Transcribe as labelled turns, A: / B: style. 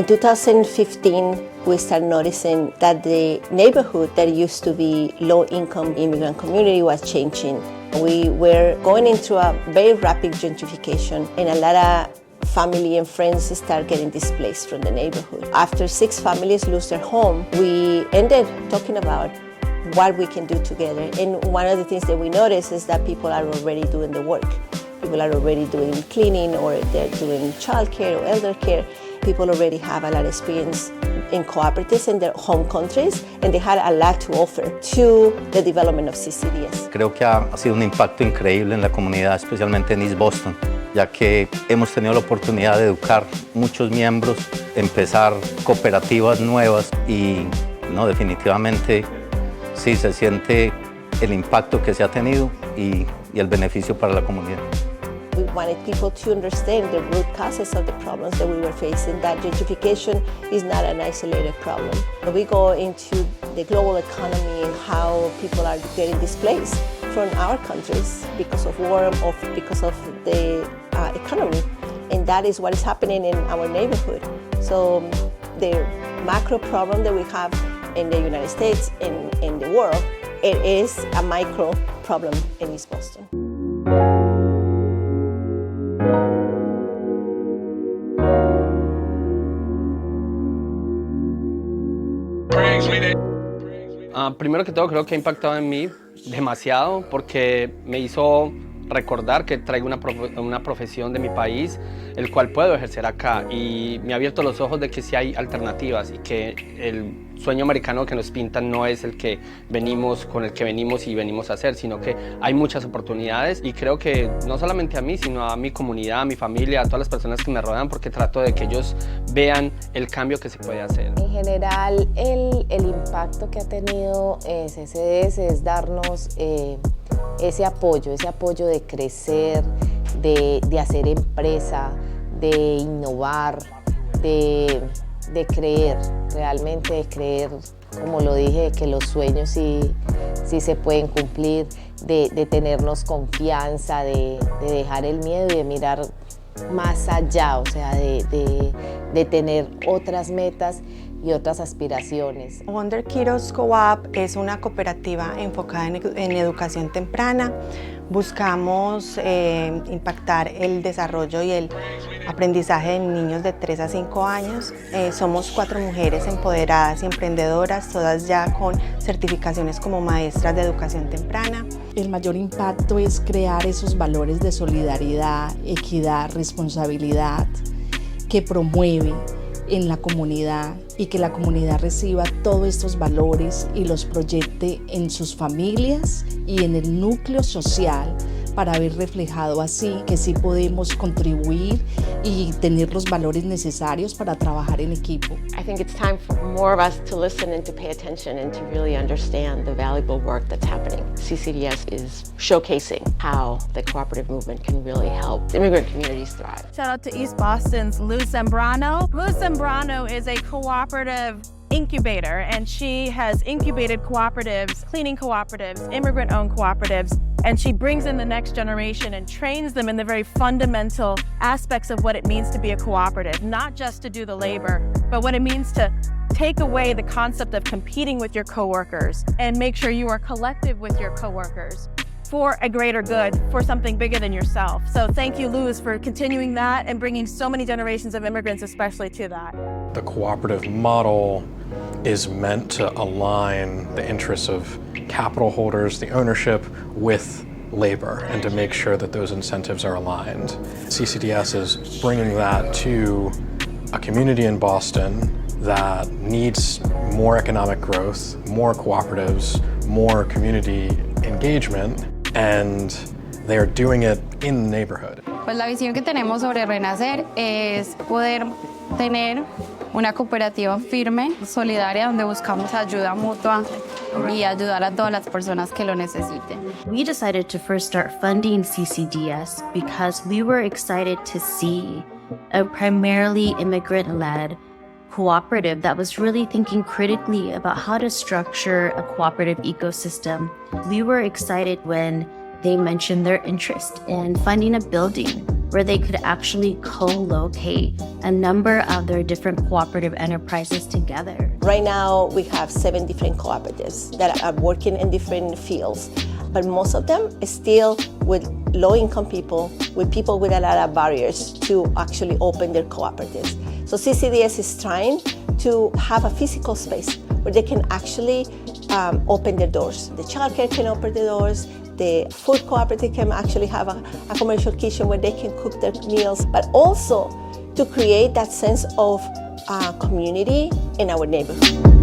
A: In 2015, we started noticing that the neighborhood that used to be low-income immigrant community was changing. We were going into a very rapid gentrification, and a lot of family and friends start getting displaced from the neighborhood. After 6 families lose their home, we ended talking about what we can do together. And one of the things that we noticed is that people are already doing the work. People are already doing cleaning, or they're doing childcare or elder care. People already have a lot of experience in cooperatives in their home countries, and they had a lot to offer to the development of CCDS.
B: Creo que ha sido un impacto increíble en la comunidad, especialmente en East Boston, ya que hemos tenido la oportunidad de educar muchos miembros, empezar cooperativas nuevas y no, definitivamente sí se siente el impacto que se ha tenido y el beneficio para la comunidad.
A: We wanted people to understand the root causes of the problems that we were facing, that gentrification is not an isolated problem. We go into the global economy and how people are getting displaced from our countries because of war or because of the economy. And that is what is happening in our neighborhood. So the macro problem that we have in the United States and in the world, it is a micro problem in East Boston.
C: Primero que todo, creo que ha impactado en mí demasiado porque me hizo recordar que traigo una profesión de mi país, el cual puedo ejercer acá, y me ha abierto los ojos de que sí hay alternativas y que el sueño americano que nos pintan no es el que con el que venimos a hacer, sino que hay muchas oportunidades, y creo que no solamente a mí, sino a mi comunidad, a mi familia, a todas las personas que me rodean, porque trato de que ellos vean el cambio que se puede hacer.
D: En general, el impacto que ha tenido CCDS es darnos ese apoyo de crecer, de hacer empresa, de innovar, de creer, realmente de creer, como lo dije, que los sueños sí se pueden cumplir, de tenernos confianza, de dejar el miedo y de mirar más allá, o sea, de tener otras metas y otras aspiraciones.
E: Wonder Kiddos Co-op es una cooperativa enfocada en educación temprana. Buscamos impactar el desarrollo y el aprendizaje de niños de 3 a 5 años. Somos 4 mujeres empoderadas y emprendedoras, todas ya con certificaciones como maestras de educación temprana.
F: El mayor impacto es crear esos valores de solidaridad, equidad, responsabilidad que promueve en la comunidad, y que la comunidad reciba todos estos valores y los proyecte en sus familias y en el núcleo social, para ver reflejado así que sí podemos contribuir y tener los valores necesarios para trabajar en equipo.
G: I think it's time for more of us to listen and to pay attention and to really understand the valuable work that's happening. CCDS is showcasing how the cooperative movement can really help immigrant communities thrive.
H: Shout out to East Boston's Lou Sembrano. Lou Sembrano is a cooperative incubator, and she has incubated cooperatives, cleaning cooperatives, immigrant-owned cooperatives, and she brings in the next generation and trains them in the very fundamental aspects of what it means to be a cooperative, not just to do the labor, but what it means to take away the concept of competing with your coworkers and make sure you are collective with your coworkers for a greater good, for something bigger than yourself. So thank you, Luz, for continuing that and bringing so many generations of immigrants especially to that.
I: The cooperative model is meant to align the interests of capital holders, the ownership, with labor, and to make sure that those incentives are aligned. CCDS is bringing that to a community in Boston that needs more economic growth, more cooperatives, more community engagement, and they're doing it in the neighborhood.
J: Pues la visión que tenemos sobre Renacer es poder tener una cooperativa firme, solidaria, donde buscamos ayuda mutua y ayudar a todas las personas que lo necesiten.
K: We decided to first start funding CCDS because we were excited to see a primarily immigrant-led cooperative that was really thinking critically about how to structure a cooperative ecosystem. We were excited when they mentioned their interest in finding a building where they could actually co-locate a number of their different cooperative enterprises together.
A: Right now, we have 7 different cooperatives that are working in different fields, but most of them is still with low-income people, with people with a lot of barriers to actually open their cooperatives. So CCDS is trying to have a physical space where they can actually open their doors. The childcare can open the doors, the food cooperative can actually have a commercial kitchen where they can cook their meals, but also to create that sense of community in our neighborhood.